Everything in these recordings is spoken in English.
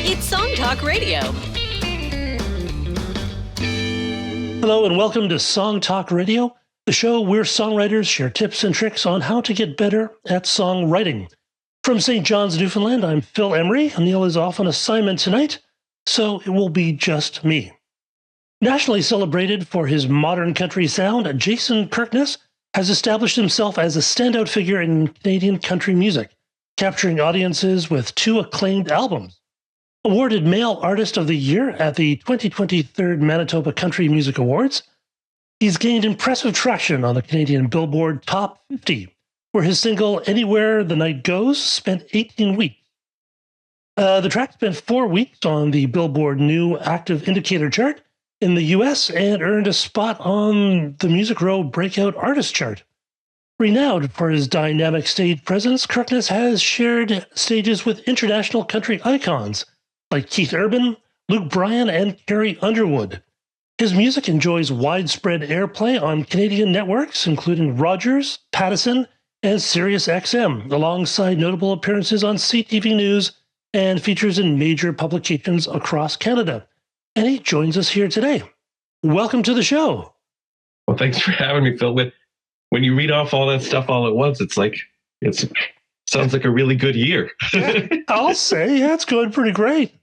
It's Song Talk Radio. Hello and welcome to Song Talk Radio, the show where songwriters share tips and tricks on how to get better at songwriting. From St. John's, Newfoundland, I'm Phil Emery. Neil is off on assignment tonight, so it will be just me. Nationally celebrated for his modern country sound, Jason Kirkness has established himself as a standout figure in Canadian country music, capturing audiences with 2 acclaimed albums. Awarded Male Artist of the Year at the 2023 Manitoba Country Music Awards, he's gained impressive traction on the Canadian Billboard Top 50, where his single Anywhere the Night Goes spent 18 weeks. The track spent 4 weeks on the Billboard New Active Indicator chart in the US and earned a spot on the Music Row Breakout Artist chart. Renowned for his dynamic stage presence, Kirkness has shared stages with international country icons like Keith Urban, Luke Bryan, and Carrie Underwood. His music enjoys widespread airplay on Canadian networks, including Rogers, Pattison, and SiriusXM, alongside notable appearances on CTV News and features in major publications across Canada. And he joins us here today. Welcome to the show. Well, thanks for having me, Phil. When you read off all that stuff all at once, it sounds like a really good year. I'll say, yeah, it's going pretty great.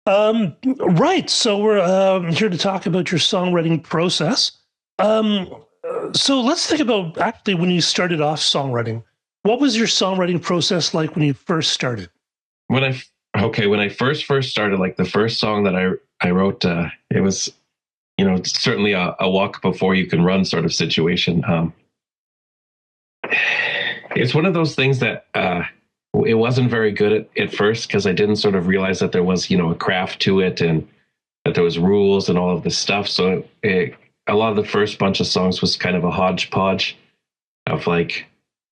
Right, so we're here to talk about your songwriting process. So let's think about actually when you started off songwriting. What was your songwriting process like when you first started? When I first started, like the first song that I wrote, it was, certainly a walk before you can run sort of situation. It's one of those things that it wasn't very good at first because I didn't sort of realize that there was, a craft to it and that there was rules and all of this stuff. So a lot of the first bunch of songs was kind of a hodgepodge of like,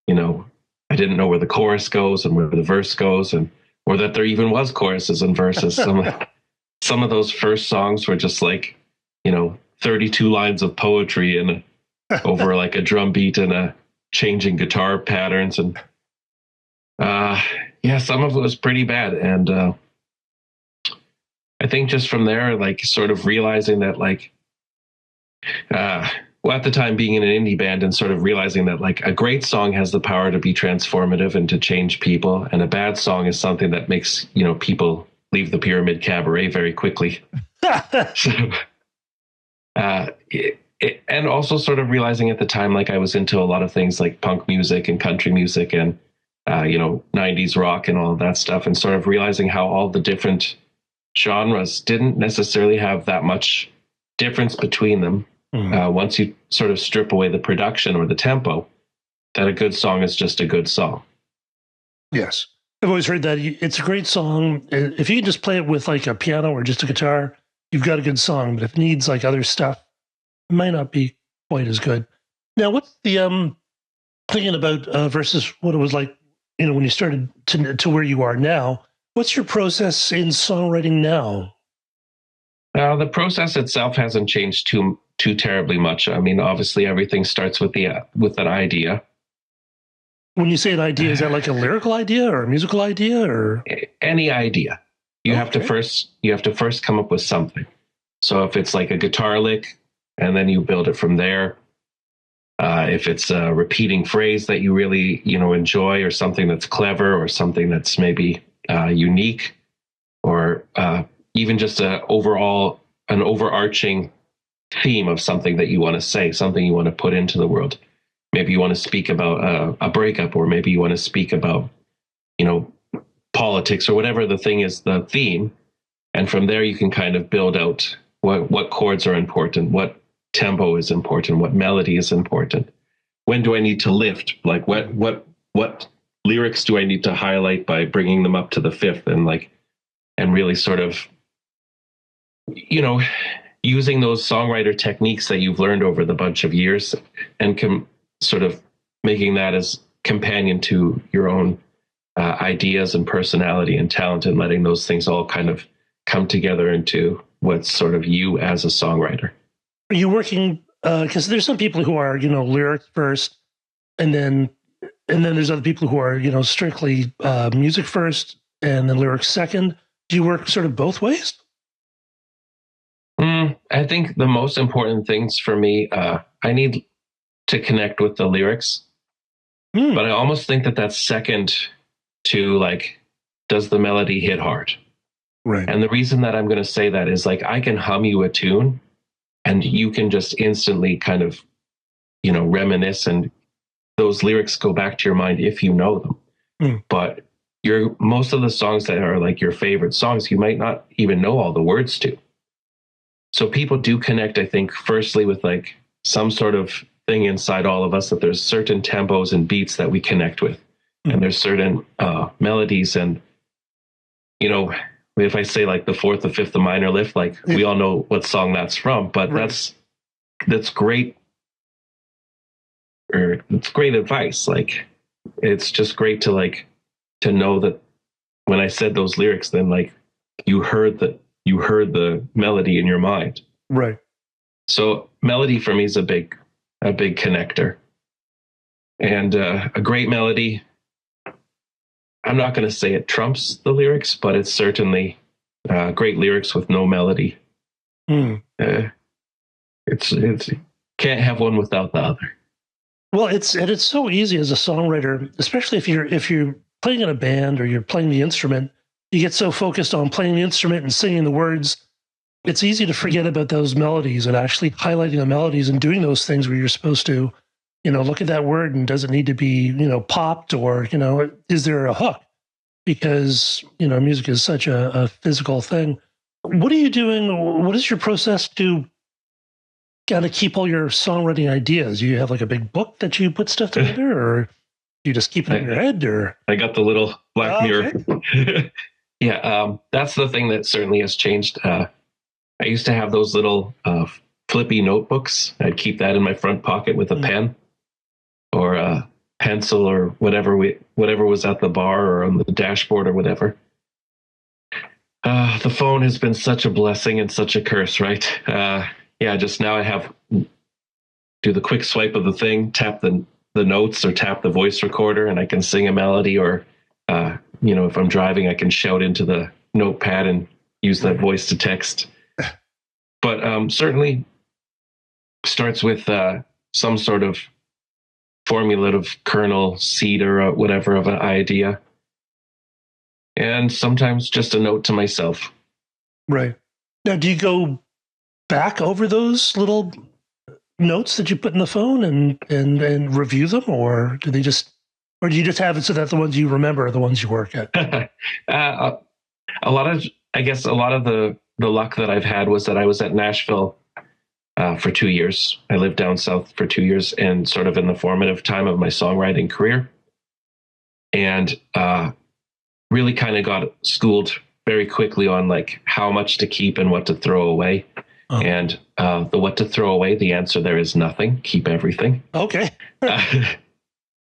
I didn't know where the chorus goes and where the verse goes or that there even was choruses and verses. Some of those first songs were just like, 32 lines of poetry and over like a drum beat and a changing guitar patterns. And some of it was pretty bad. And I think just from there, like sort of realizing that like, at the time being in an indie band and sort of realizing that like a great song has the power to be transformative and to change people. And a bad song is something that makes, people leave the Pyramid Cabaret very quickly. And also sort of realizing at the time, like I was into a lot of things like punk music and country music and, 90s rock and all of that stuff. And sort of realizing how all the different genres didn't necessarily have that much difference between them. Once you sort of strip away the production or the tempo, that a good song is just a good song. Yes. I've always heard that it's a great song. If you can just play it with like a piano or just a guitar, you've got a good song. But if it needs like other stuff, it might not be quite as good. Now, what's the thinking about versus what it was like, when you started to where you are now? What's your process in songwriting now? The process itself hasn't changed too terribly much. I mean, obviously, everything starts with an idea. When you say an idea, is that like a lyrical idea or a musical idea or any idea? You have to first come up with something. So if it's like a guitar lick, and then you build it from there. If it's a repeating phrase that you really enjoy, or something that's clever, or something that's maybe unique, or even just an overarching theme of something that you want to say, something you want to put into the world. Maybe you want to speak about a breakup, or maybe you want to speak about, politics, or whatever the thing is, the theme. And from there, you can kind of build out what chords are important, what tempo is important, what melody is important. When do I need to lift? Like what lyrics do I need to highlight by bringing them up to the fifth, and really sort of, using those songwriter techniques that you've learned over the bunch of years and sort of making that as companion to your own ideas and personality and talent, and letting those things all kind of come together into what's sort of you as a songwriter. Are you working, because there's some people who are, lyrics first, and then there's other people who are, strictly music first and then lyrics second. Do you work sort of both ways? I think the most important things for me, I need to connect with the lyrics, but I almost think that that's second to like, does the melody hit hard? Right. And the reason that I'm going to say that is like, I can hum you a tune and you can just instantly kind of, reminisce, and those lyrics go back to your mind if you know them. But most of the songs that are like your favorite songs, you might not even know all the words to. So people do connect, I think, firstly with like some sort of thing inside all of us, that there's certain tempos and beats that we connect with. And there's certain melodies. And, if I say like the fourth, the fifth, the minor lift, like we all know what song that's from, but that's great. Or it's great advice. Like, it's just great to know that when I said those lyrics, then like you heard the melody in your mind. Right. So melody for me is a big connector, and a great melody. I'm not going to say it trumps the lyrics, but it's certainly great lyrics with no melody. It's can't have one without the other. Well, it's so easy as a songwriter, especially if you're playing in a band or you're playing the instrument. You get so focused on playing the instrument and singing the words, it's easy to forget about those melodies and actually highlighting the melodies and doing those things where you're supposed to, look at that word and does it need to be, popped, or, is there a hook? Because, music is such a physical thing. What are you doing? What is your process to kind of keep all your songwriting ideas? You have like a big book that you put stuff together, or you just keep it in your head? Or I got the little black mirror. Okay. Yeah, that's the thing that certainly has changed. I used to have those little flippy notebooks. I'd keep that in my front pocket with a pen or a pencil or whatever was at the bar or on the dashboard or whatever. The phone has been such a blessing and such a curse, right? Just now I have do the quick swipe of the thing, tap the notes or tap the voice recorder, and I can sing a melody, or if I'm driving, I can shout into the notepad and use that voice to text. But certainly starts with some sort of formulative kernel, seed, or whatever of an idea. And sometimes just a note to myself. Right. Now, do you go back over those little notes that you put in the phone and review them, or do you just have it so that the ones you remember are the ones you work at? A lot of the luck that I've had was that I was at Nashville for 2 years. I lived down south for 2 years, and sort of in the formative time of my songwriting career, and really kind of got schooled very quickly on like how much to keep and what to throw away. Oh. And the what to throw away, the answer there is nothing. Keep everything. Okay.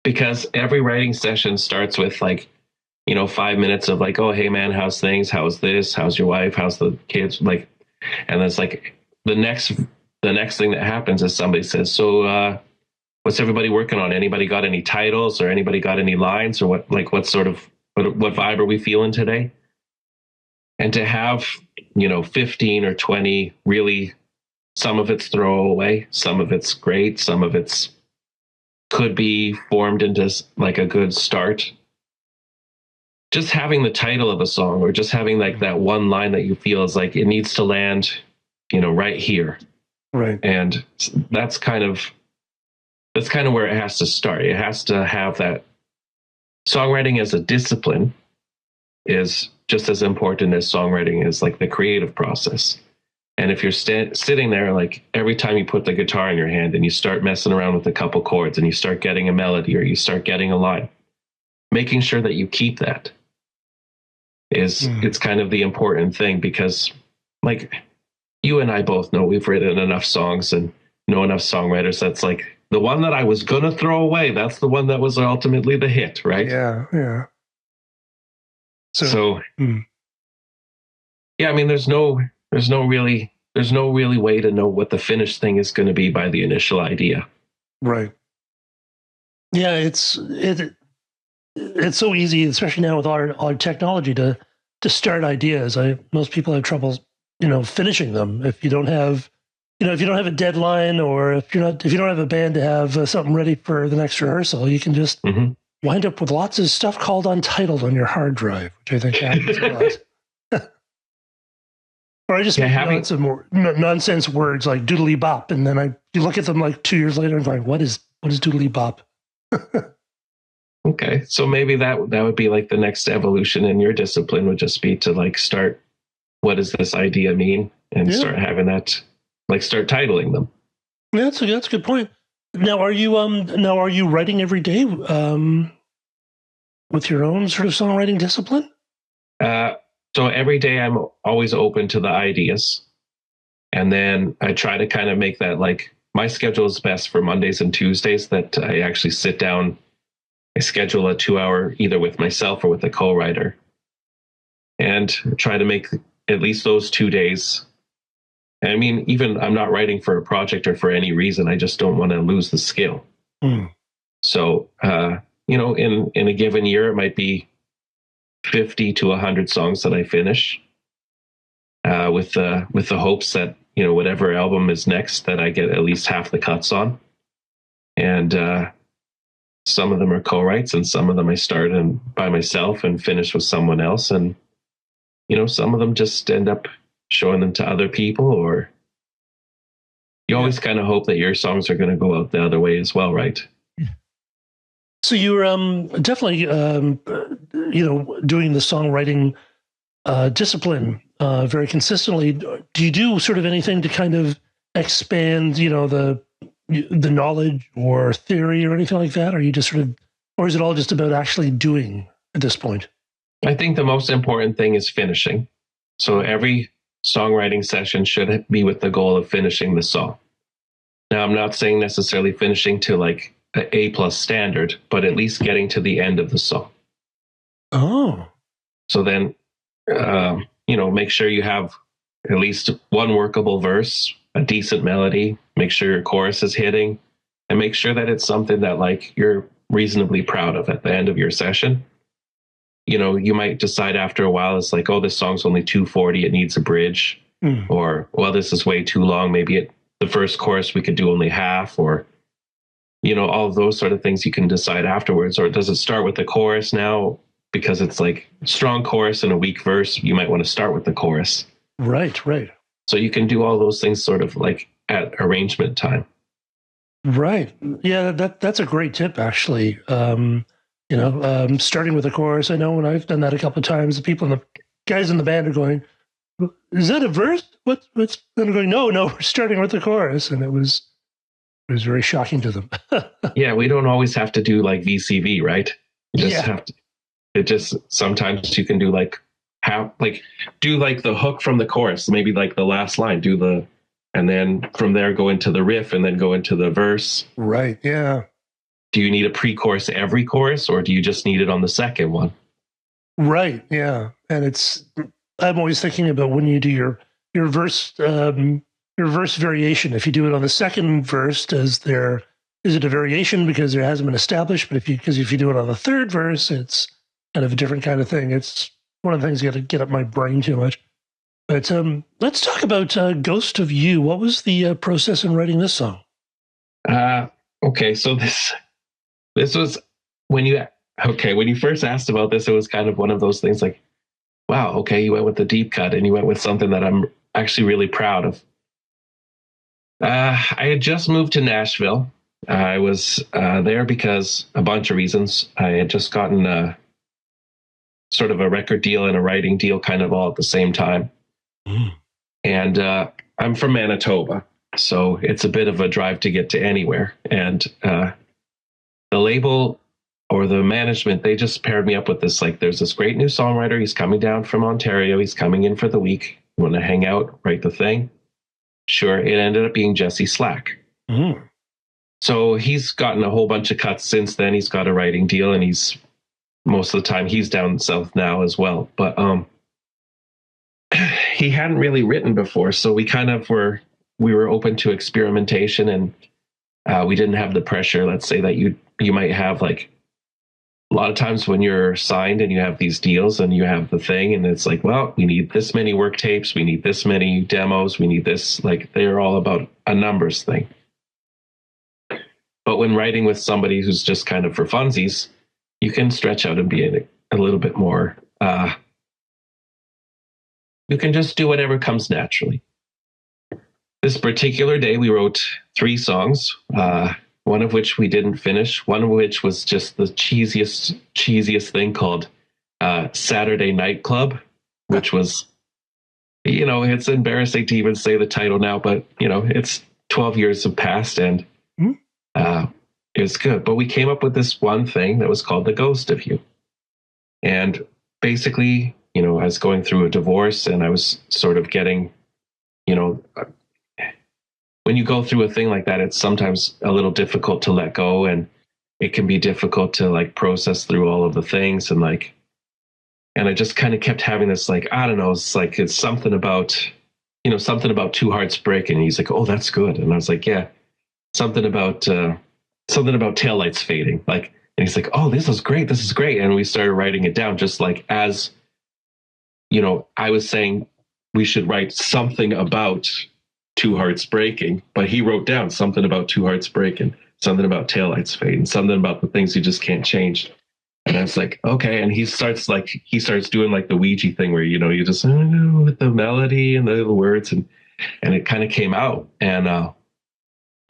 Because every writing session starts with 5 minutes of like, oh, hey man, how's things? How's this? How's your wife? How's the kids? Like, and it's like the next thing that happens is somebody says, so what's everybody working on? Anybody got any titles, or anybody got any lines, or what vibe are we feeling today? And to have, 15 or 20, really, some of it's throwaway, some of it's great, some of it's could be formed into like a good start. Just having the title of a song, or just having like that one line that you feel is like it needs to land, right here. Right. And that's kind of where it has to start. It has to have that. Songwriting as a discipline is just as important as songwriting is like the creative process. And if you're sitting there, like every time you put the guitar in your hand and you start messing around with a couple chords and you start getting a melody or you start getting a line, making sure that you keep that it's kind of the important thing, because like you and I both know we've written enough songs and know enough songwriters that's like the one that I was going to throw away, that's the one that was ultimately the hit, right? Yeah. So yeah, I mean, there's no really way to know what the finished thing is going to be by the initial idea. Right. Yeah, it's so easy, especially now with our technology, to to start ideas. Most people have trouble, finishing them if you don't have, if you don't have a deadline, or if you don't have a band to have something ready for the next rehearsal, you can just wind up with lots of stuff called untitled on your hard drive, which I think happens a lot. Or I just make some more nonsense words like doodly bop, and then you look at them like 2 years later and going, what is doodly bop? Okay, so maybe that would be like the next evolution in your discipline, would just be to like start, what does this idea mean, and start having that, like start titling them. Yeah, that's a good point. Now, are you writing every day with your own sort of songwriting discipline? So every day I'm always open to the ideas. And then I try to kind of make that, like, my schedule is best for Mondays and Tuesdays, that I actually sit down, I schedule a 2-hour either with myself or with a co-writer, and try to make at least those 2 days. And I mean, even I'm not writing for a project or for any reason, I just don't want to lose the skill. So, in a given year, it might be 50 to 100 songs that I finish, with the hopes that, whatever album is next, that I get at least half the cuts on. And some of them are co-writes, and some of them I start by myself and finish with someone else. And, some of them just end up showing them to other people, or you always kind of hope that your songs are going to go out the other way as well, right? So you're definitely, doing the songwriting discipline very consistently. Do you do sort of anything to kind of expand, the knowledge or theory or anything like that? Or you just or is it all just about actually doing at this point? I think the most important thing is finishing. So every songwriting session should be with the goal of finishing the song. Now, I'm not saying necessarily finishing to like an A+ standard, but at least getting to the end of the song. Oh. So then, make sure you have at least one workable verse, a decent melody, make sure your chorus is hitting, and make sure that it's something that like you're reasonably proud of at the end of your session. You might decide after a while, it's like, oh, this song's only 2:40, it needs a bridge. Or, well, this is way too long. Maybe the first chorus we could do only half, or, all of those sort of things you can decide afterwards. Or does it start with the chorus now? Because it's like strong chorus and a weak verse, you might want to start with the chorus. Right. So you can do all those things sort of like at arrangement time. Right. Yeah, that's a great tip, actually. Starting with the chorus. I know when I've done that a couple of times, the guys in the band are going, "Is that a verse? What's?" Then I'm going, "No, we're starting with the chorus," and it was very shocking to them. Yeah, we don't always have to do like VCV, right? You just have to. It just sometimes you can do like do like the hook from the chorus, maybe like the last line, and then from there go into the riff and then go into the verse. Right. Yeah. Do you need a pre-chorus every chorus, or do you just need it on the second one? Right. Yeah. And I'm always thinking about when you do your verse variation. If you do it on the second verse, is it a variation because there hasn't been established? But if you do it on the third verse, it's kind of a different kind of thing. It's one of the things you got to get up my brain too much. But let's talk about Ghost of You. What was the process in writing this song? Okay, so this was when you first asked about this, it was kind of one of those things like, wow, okay, you went with the deep cut and you went with something that I'm actually really proud of. I had just moved to Nashville. I was there because a bunch of reasons. I had just gotten sort of a record deal and a writing deal kind of all at the same time. And I'm from Manitoba, so it's a bit of a drive to get to anywhere. And the label or the management, they just paired me up with this, like, there's this great new songwriter. He's coming down from Ontario. He's coming in for the week. You want to hang out, write the thing? Sure. It ended up being Jesse Slack. So he's gotten a whole bunch of cuts since then. He's got a writing deal, and most of the time he's down south now as well. But he hadn't really written before, so we kind of were open to experimentation, and we didn't have the pressure, let's say, that you might have like a lot of times when you're signed and you have these deals and you have the thing and it's like, well, we need this many work tapes, we need this many demos, we need this, like they're all about a numbers thing. But when writing with somebody who's just kind of for funsies, you can stretch out and be a little bit more, you can just do whatever comes naturally. This particular day, we wrote 3 songs, one of which we didn't finish, one of which was just the cheesiest thing called Saturday Night Club, which was, it's embarrassing to even say the title now, but, it's 12 years have passed and it was good. But we came up with this one thing that was called The Ghost of You. And basically, I was going through a divorce and I was sort of getting, when you go through a thing like that, it's sometimes a little difficult to let go, and it can be difficult to like process through all of the things. And I just kind of kept having this, like, I don't know, it's something about, Two Hearts Breaking. And he's like, oh, that's good. And I was like, yeah, something about taillights fading. Like, and he's like, oh, this is great. This is great. And we started writing it down just like as, I was saying we should write something about Two Hearts Breaking, but he wrote down something about Two Hearts Breaking, something about taillights fading, something about the things you just can't change. And I was like, okay. And he starts doing like the Ouija thing where, you just with the melody and the words and it kind of came out and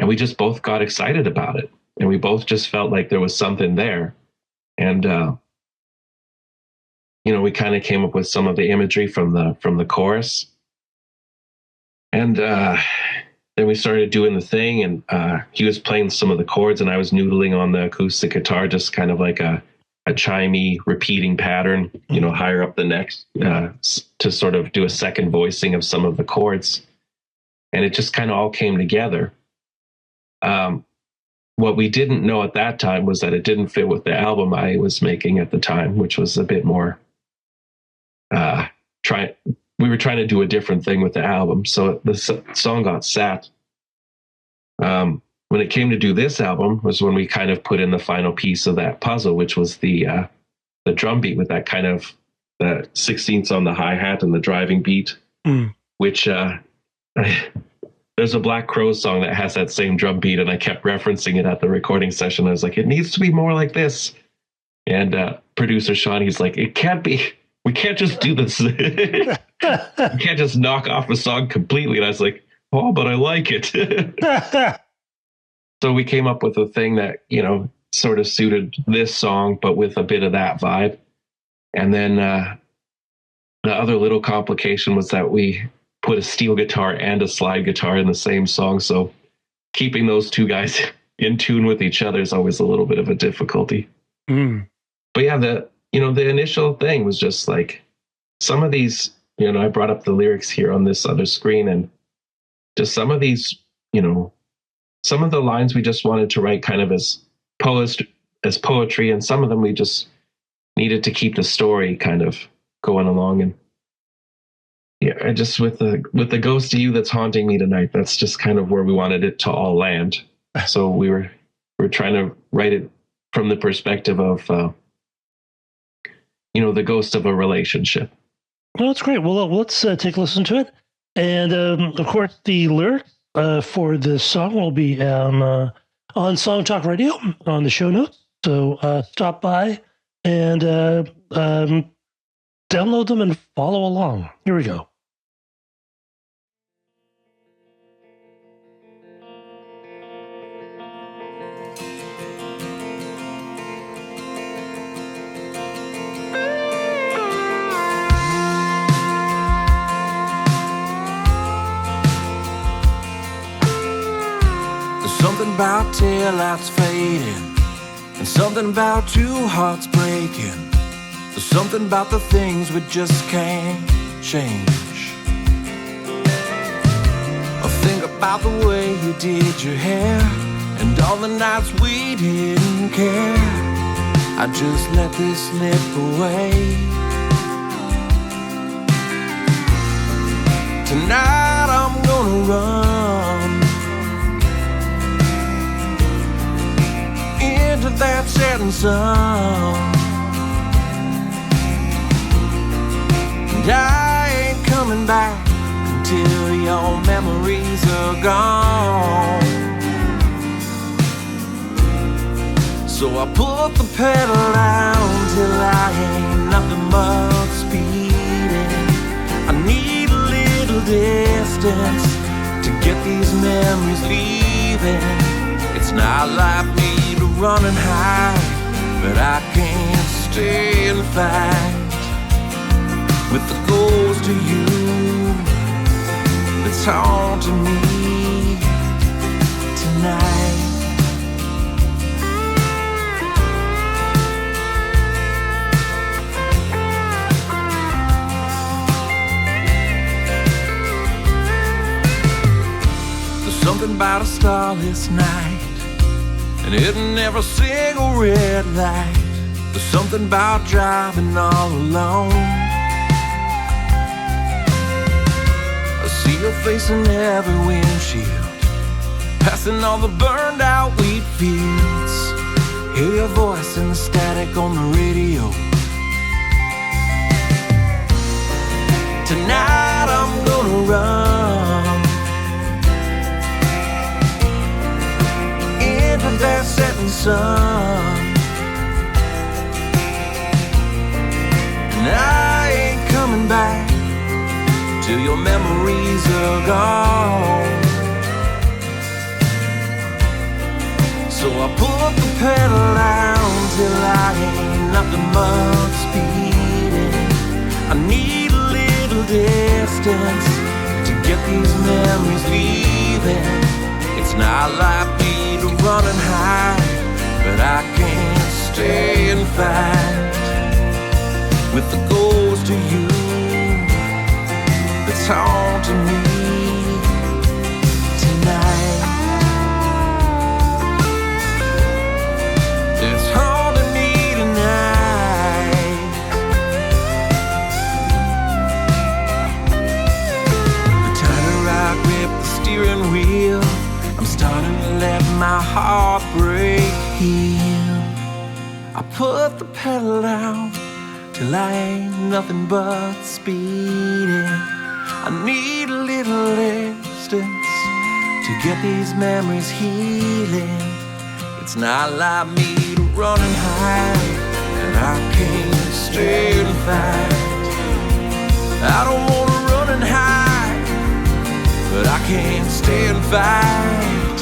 we just both got excited about it. And we both just felt like there was something there. And, we kind of came up with some of the imagery from the chorus. And then we started doing the thing, and he was playing some of the chords, and I was noodling on the acoustic guitar, just kind of like a chimey repeating pattern, higher up the neck to sort of do a second voicing of some of the chords. And it just kind of all came together. What we didn't know at that time was that it didn't fit with the album I was making at the time, which was a bit more we were trying to do a different thing with the album. So the song got sat. When it came to do this album was when we kind of put in the final piece of that puzzle, which was the drum beat with that kind of the 16ths on the hi-hat and the driving beat, which there's a Black Crowes song that has that same drum beat, and I kept referencing it at the recording session. I was like, it needs to be more like this. And producer Sean, he's like, it can't be. We can't just do this. You can't just knock off a song completely. And I was like, oh, but I like it. So we came up with a thing that, sort of suited this song, but with a bit of that vibe. And then the other little complication was that we put a steel guitar and a slide guitar in the same song. So keeping those two guys in tune with each other is always a little bit of a difficulty. But yeah, the initial thing was just like some of these, I brought up the lyrics here on this other screen, and just some of these, some of the lines we just wanted to write kind of as poetry, and some of them we just needed to keep the story kind of going along. And yeah, I just with the ghost of you that's haunting me tonight, that's just kind of where we wanted it to all land. So we're trying to write it from the perspective of the ghost of a relationship. Well, that's great. Well, let's take a listen to it. And of course, the lyrics for this song will be on Song Talk Radio on the show notes. So stop by and download them and follow along. Here we go. Something about taillights fading, and something about two hearts breaking. There's something about the things we just can't change. I think about the way you did your hair, and all the nights we didn't care. I just let this slip away. Tonight I'm gonna run into that setting sun, and I ain't coming back until your memories are gone. So I put the pedal down till I ain't nothing but speeding. I need a little distance to get these memories leaving. It's not like me to run and hide, but I can't stay and fight with the ghost of you that's haunting me tonight. There's something about a starless night, and hitting every single red light. There's something about driving all alone. I see your face in every windshield, passing all the burned out wheat fields. Hear your voice in the static on the radio. Tonight I'm gonna run into that setting sun, and I ain't coming back till your memories are gone. So I put the pedal down till I ain't nothing but speeding. I need a little distance to get these memories leaving. It's not like me to run and hide, but I can't stay and fight with the ghost of you that's haunting me tonight. It's haunting me tonight. The tighter I grip the steering wheel, I'm starting to let my heart break heal. I put the pedal down till I ain't nothing but speeding. I need a little distance to get these memories healing. It's not like me to run and hide, and I can't stay and fight. I don't wanna run and hide, but I can't stay and fight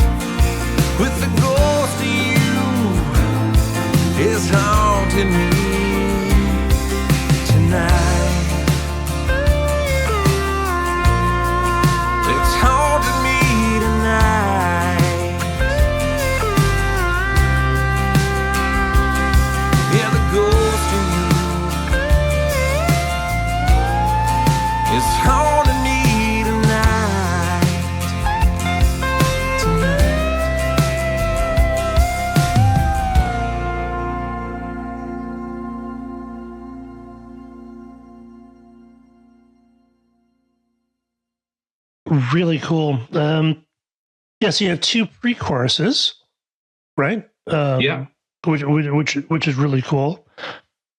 with the ghost of you is haunting me tonight. It's haunting me tonight. Yeah, the ghost of you is haunting me tonight. Tonight. Really cool. Yes, you have two pre-choruses, right? Yeah. Which is really cool.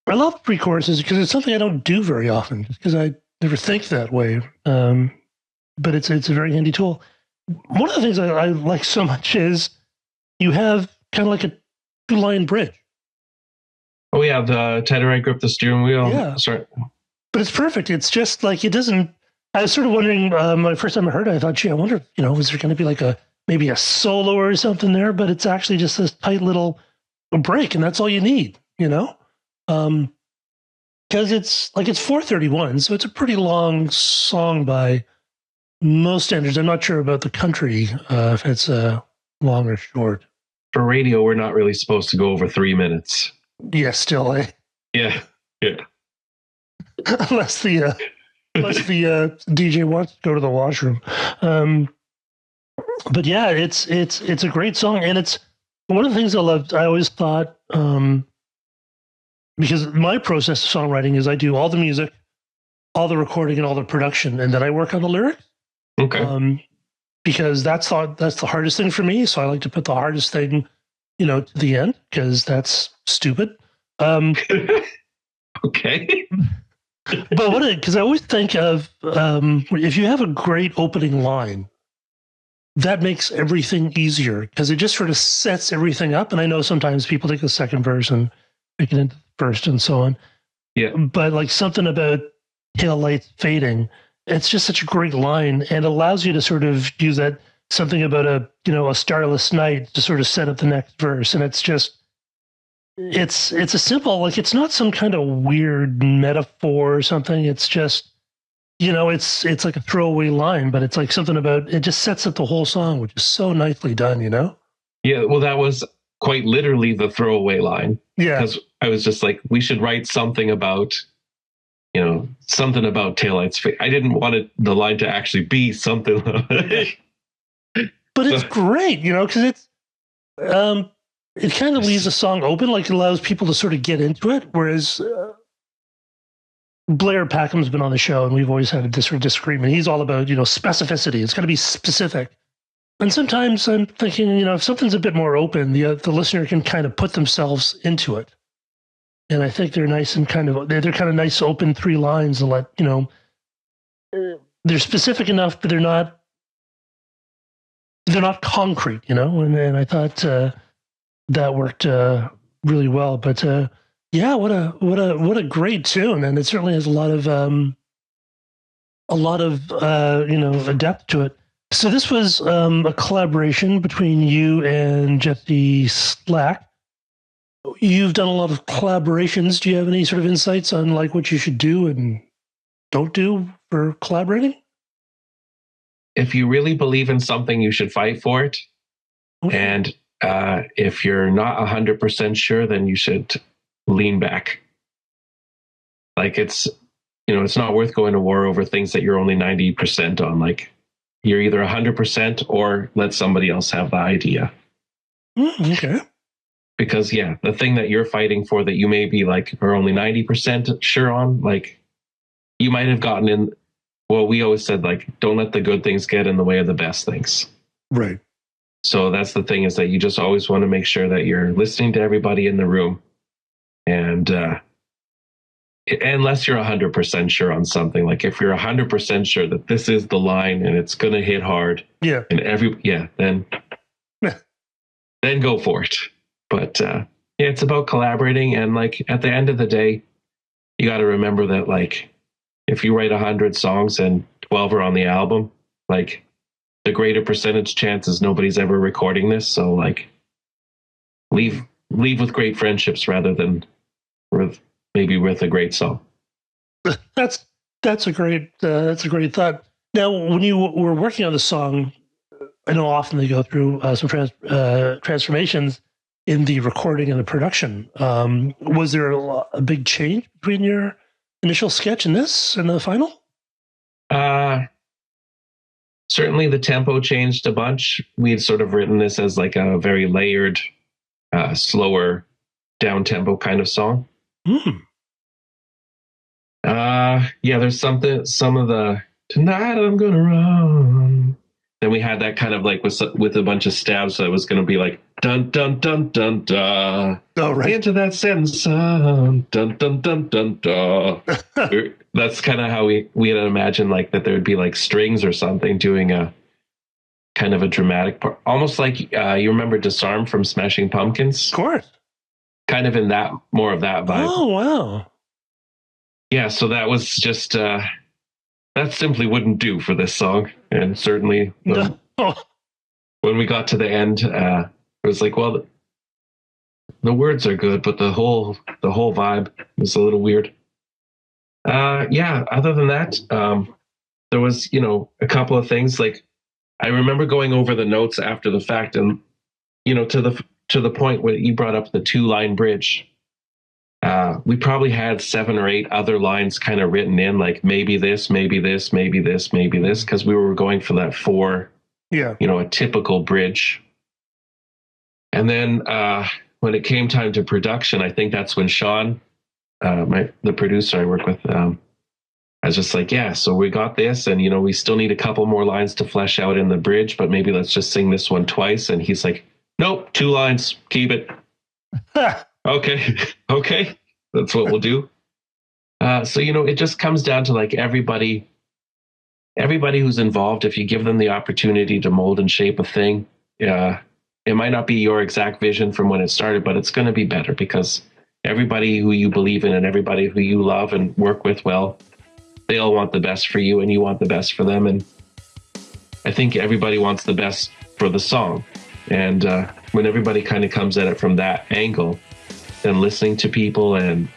I love pre-choruses because it's something I don't do very often, because I never think that way. But it's a very handy tool. One of the things I like so much is you have kind of like a two-line bridge. Oh yeah, the tighter I grip the steering wheel. Yeah. Sorry. But it's perfect. It's just like, it doesn't. I was sort of wondering, my first time I heard it, I thought, gee, I wonder, is there going to be like maybe a solo or something there? But it's actually just this tight little break, and that's all you need, because it's 4:31, so it's a pretty long song by most standards. I'm not sure about the country, if it's long or short. For radio, we're not really supposed to go over 3 minutes. Yeah, still, Yeah. unless the DJ wants to go to the washroom. But yeah, it's a great song, and it's one of the things I loved. I always thought, because my process of songwriting is I do all the music, all the recording, and all the production, and then I work on the lyrics. Okay. Because that's the hardest thing for me. So I like to put the hardest thing to the end, because that's stupid. Okay. But because I always think of if you have a great opening line, that makes everything easier because it just sort of sets everything up. And I know sometimes people take the second verse and make it into the first and so on. Yeah. But like something about tail lights fading, it's just such a great line and allows you to sort of use that something about a starless night to sort of set up the next verse. And it's just, it's a simple, like, it's not some kind of weird metaphor or something. It's just, it's like a throwaway line, but it's like something about it just sets up the whole song, which is so nicely done, Yeah, well, that was quite literally the throwaway line. Yeah. Because I was just like, we should write something about, something about taillights. I didn't want the line to actually be something. But it's great, because it's, it kind of leaves the song open, like it allows people to sort of get into it. Whereas Blair Packham's been on the show, and we've always had a disagreement. He's all about, specificity. It's got to be specific. And sometimes I'm thinking, if something's a bit more open, the listener can kind of put themselves into it. And I think they're nice and they're kind of nice open 3 lines to let, they're specific enough, but they're not concrete, and I thought that worked really well. But yeah, what a great tune, and it certainly has a lot of depth to it. So this was a collaboration between you and Jesse Slack. You've done a lot of collaborations. Do you have any sort of insights on like what you should do and don't do for collaborating? If you really believe in something, you should fight for it. Okay. And if you're not 100% sure, then you should lean back. Like it's not worth going to war over things that you're only 90% on. Like you're either 100% or let somebody else have the idea. Okay. Because the thing that you're fighting for that you may be like are only 90% sure on, like you might have gotten in. Well, we always said like, don't let the good things get in the way of the best things. Right. So that's the thing, is that you just always want to make sure that you're listening to everybody in the room. And unless you're 100% sure on something, like if you're 100% sure that this is the line and it's going to hit hard. Yeah. And then go for it. But it's about collaborating. And like at the end of the day, you got to remember that like if you write 100 songs and 12 are on the album, like the greater percentage chance is nobody's ever recording this. So like leave with great friendships rather than with a great song. That's a great thought. Now, when you were working on the song, I know often they go through some transformations in the recording and the production. Was there a big change between your initial sketch and this and the final? Certainly the tempo changed a bunch. We had sort of written this as like a very layered, slower, down tempo kind of song. There's some of the tonight I'm gonna run. Then we had that kind of like with a bunch of stabs, so it was gonna be like dun dun dun dun dun. Oh, right. Into that sentence, dun dun dun dun dun. That's kind of how we had imagined like that there would be like strings or something doing a kind of a dramatic part, almost like you remember Disarm from Smashing Pumpkins? Of course. Kind of in that, more of that vibe. Oh, wow. Yeah, so that was just that simply wouldn't do for this song, and certainly when we got to the end, it was like, well, the words are good, but the whole vibe was a little weird. Other than that, there was a couple of things. Like I remember going over the notes after the fact, and to the point where you brought up the 2-line bridge. We probably had 7 or 8 other lines kind of written in, like maybe this, maybe this, maybe this, maybe this, because we were going for that 4, a typical bridge. And then when it came time to production, I think that's when Sean, the producer I work with, I was just like, so we got this, and we still need a couple more lines to flesh out in the bridge, but maybe let's just sing this one twice. And he's like, Nope, 2 lines. Keep it. Okay. Okay. That's what we'll do. So, it just comes down to like everybody who's involved. If you give them the opportunity to mold and shape a thing, it might not be your exact vision from when it started, but it's going to be better because everybody who you believe in and everybody who you love and work with, well, they all want the best for you and you want the best for them. And I think everybody wants the best for the song. And when everybody kind of comes at it from that angle, then listening to people and,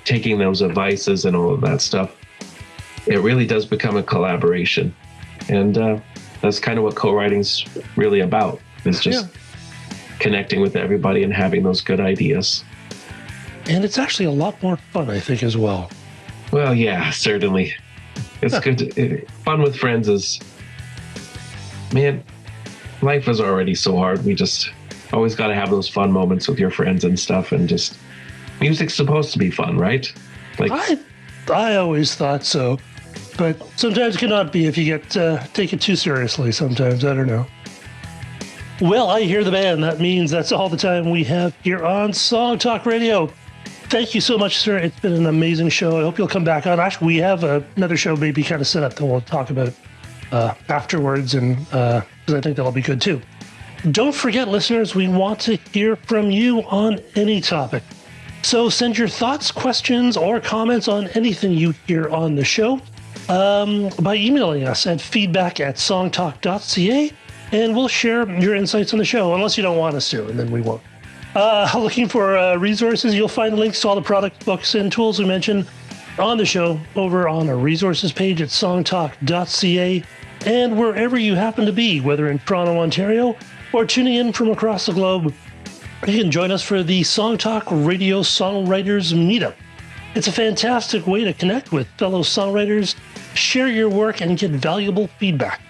taking those advices and all of that stuff, it really does become a collaboration. And that's kind of what co-writing's really about, is just connecting with everybody and having those good ideas. And it's actually a lot more fun, I think, as well. Well, yeah, certainly. It's good. Fun with friends is, man, life is already so hard. We just always got to have those fun moments with your friends and stuff. And just, music's supposed to be fun, right? Like, I always thought so. But sometimes it cannot be if you take it too seriously sometimes. I don't know. Well, I hear the band. That means that's all the time we have here on Song Talk Radio. Thank you so much, sir. It's been an amazing show. I hope you'll come back on. Actually, we have another show maybe kind of set up that we'll talk about afterwards, and because I think that'll be good too. Don't forget, listeners, we want to hear from you on any topic. So send your thoughts, questions, or comments on anything you hear on the show by emailing us at feedback@songtalk.ca, and we'll share your insights on the show, unless you don't want us to, and then we won't. Looking for resources, you'll find links to all the products, books, and tools we mentioned on the show over on our resources page at songtalk.ca, and wherever you happen to be, whether in Toronto, Ontario, or tuning in from across the globe, you can join us for the Song Talk Radio Songwriters Meetup. It's a fantastic way to connect with fellow songwriters, share your work, and get valuable feedback.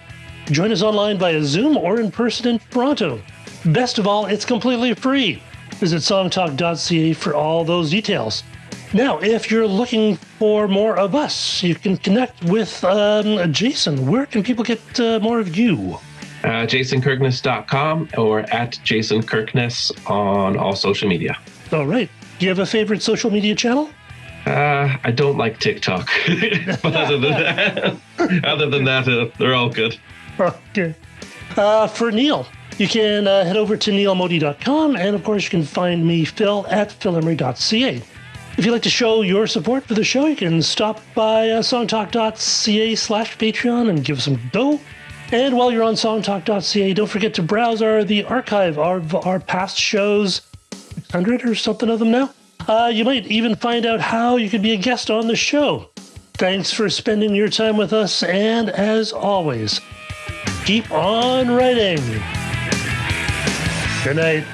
Join us online via Zoom or in person in Toronto. Best of all, it's completely free. Visit songtalk.ca for all those details. Now, if you're looking for more of us, you can connect with Jason. Where can people get more of you? JasonKirkness.com or at Jason Kirkness on all social media. All right. Do you have a favorite social media channel? I don't like TikTok. But other than that, they're all good. Okay. For Neil, you can head over to neilmodi.com, and of course you can find me, Phil, at philemery.ca. If you'd like to show your support for the show, you can stop by songtalk.ca/Patreon and give some dough. And while you're on songtalk.ca, don't forget to browse the archive of our past shows, 600 or something of them now. You might even find out how you could be a guest on the show. Thanks for spending your time with us, and as always, keep on writing. Good night.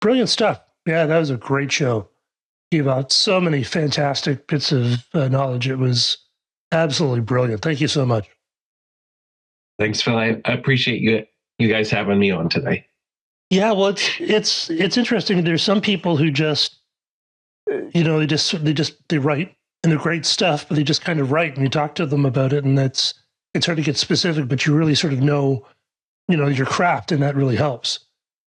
Brilliant stuff. Yeah, that was a great show. Gave out so many fantastic bits of knowledge. It was absolutely brilliant. Thank you so much. Thanks, Phil. I appreciate you guys having me on today. Yeah, well, it's interesting. There's some people who just, they write, and they're great stuff, but they just kind of write, and you talk to them about it, and it's hard to get specific, but you really sort of know, your craft, and that really helps.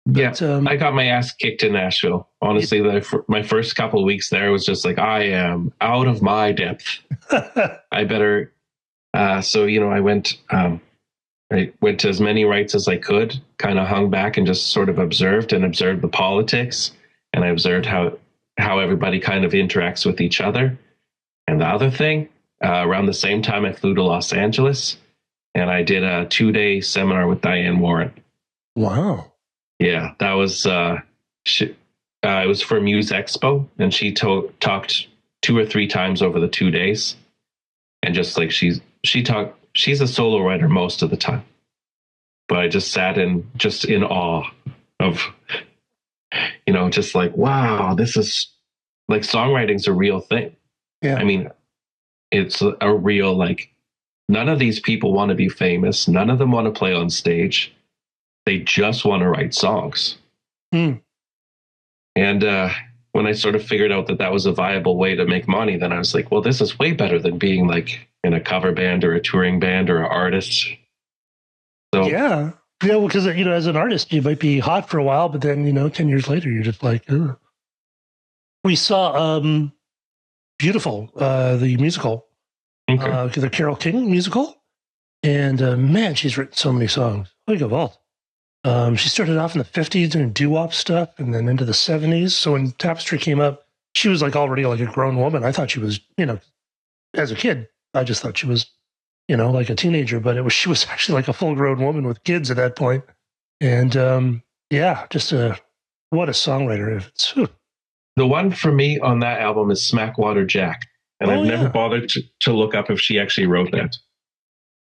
But, yeah, I got my ass kicked in Nashville. Honestly, my first couple of weeks there was just like, I am out of my depth. I better. So, I went to as many rights as I could, kind of hung back and just sort of observed the politics. And I observed how everybody kind of interacts with each other. And the other thing, around the same time, I flew to Los Angeles and I did a 2-day seminar with Diane Warren. Wow. Yeah, that was it was for Muse Expo, and she talked 2 or 3 times over the 2 days, and just like she talked she's a solo writer most of the time, but I just sat in awe of, just like, wow, this is like songwriting's a real thing. Yeah. I mean, it's a real, like, none of these people want to be famous. None of them want to play on stage. They just want to write songs. Mm. And when I sort of figured out that was a viable way to make money, then I was like, well, this is way better than being like in a cover band or a touring band or an artist. So yeah, well, because as an artist, you might be hot for a while, but then 10 years later, you're just like, ugh. We saw Beautiful, the musical, the Carole King musical, and man, she's written so many songs. Like a vault. She started off in the 50s doing doo-wop stuff, and then into the 70s. So when Tapestry came up, she was like already like a grown woman. I thought she was, as a kid, I just thought she was, like a teenager, but she was actually like a full-grown woman with kids at that point. And yeah, just what a songwriter. The one for me on that album is Smackwater Jack, and I've never bothered to look up if she actually wrote that.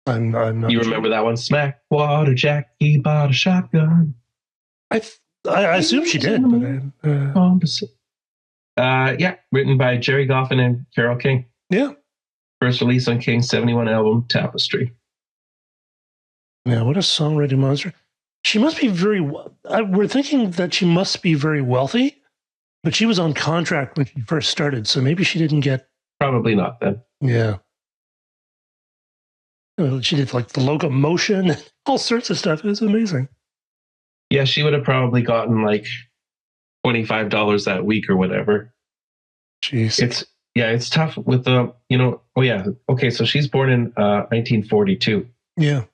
I'm not you remember that one? Smackwater Jack, he bought a shotgun. I assume she did. But yeah, written by Jerry Goffin and Carole King. Yeah. First release on King's 71 album, Tapestry. Yeah, what a songwriting monster. She must be we're thinking that she must be very wealthy, but she was on contract when she first started, so maybe she didn't get... Probably not then. Yeah. She did like the locomotion, all sorts of stuff. It was amazing. Yeah, she would have probably gotten like $25 that week or whatever. Jeez. It's tough with the, oh yeah. Okay, so she's born in 1942. Yeah.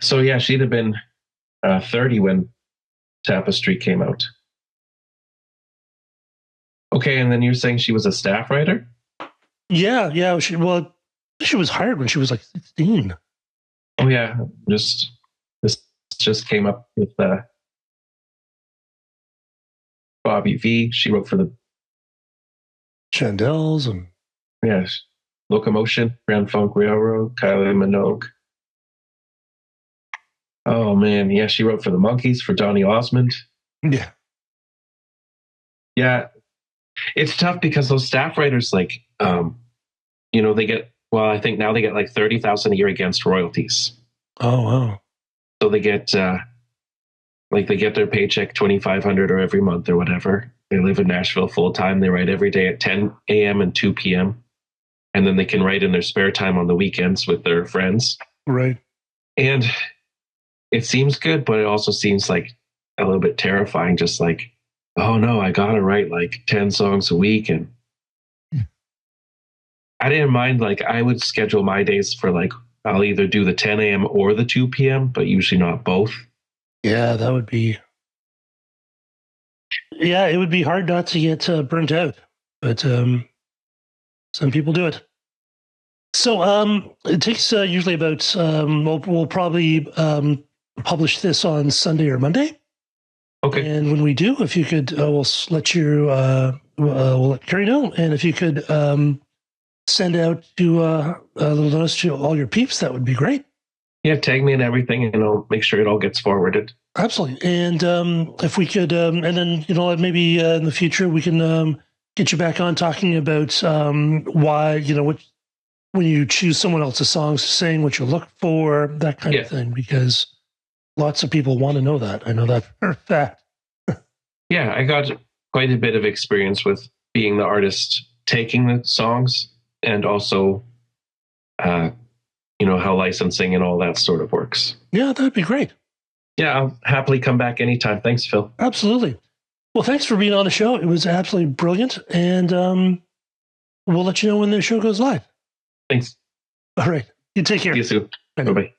So yeah, she'd have been 30 when Tapestry came out. Okay, and then you're saying she was a staff writer? Yeah. She was hired when she was like 16. Oh yeah, this just came up with Bobby V. She wrote for the Chandels and Locomotion, Grand Funk Railroad, Kylie Minogue. Oh man, yeah, she wrote for the Monkees, for Donny Osmond. Yeah. Yeah. It's tough because those staff writers, like, they get, well, I think now they get like $30,000 a year against royalties. Oh, wow. So they get, they get their paycheck $2,500 or every month or whatever. They live in Nashville full time. They write every day at 10 a.m. and 2 p.m. And then they can write in their spare time on the weekends with their friends. Right. And it seems good, but it also seems like a little bit terrifying. Just like, oh no, I got to write like 10 songs a week. And I didn't mind, like, I would schedule my days for like, I'll either do the 10 a.m. or the 2 p.m., but usually not both. Yeah, that would be... Yeah, it would be hard not to get burnt out, but some people do it. So it takes usually about... we'll probably publish this on Sunday or Monday. Okay. And when we do, if you could, we'll let we'll let Carrie know, and if you could send out to a little notice to all your peeps, that would be great. Yeah, tag me and everything, and I'll make sure it all gets forwarded. Absolutely. And if we could, and then, maybe in the future, we can get you back on talking about why, when you choose someone else's songs to sing, what you look for, that kind of thing, because lots of people want to know that. I know that for a fact. Yeah, I got quite a bit of experience with being the artist taking the songs, and also, how licensing and all that sort of works. Yeah, that'd be great. Yeah, I'll happily come back anytime. Thanks, Phil. Absolutely. Well, thanks for being on the show. It was absolutely brilliant. And we'll let you know when the show goes live. Thanks. All right. You take care. See you soon. Bye-bye.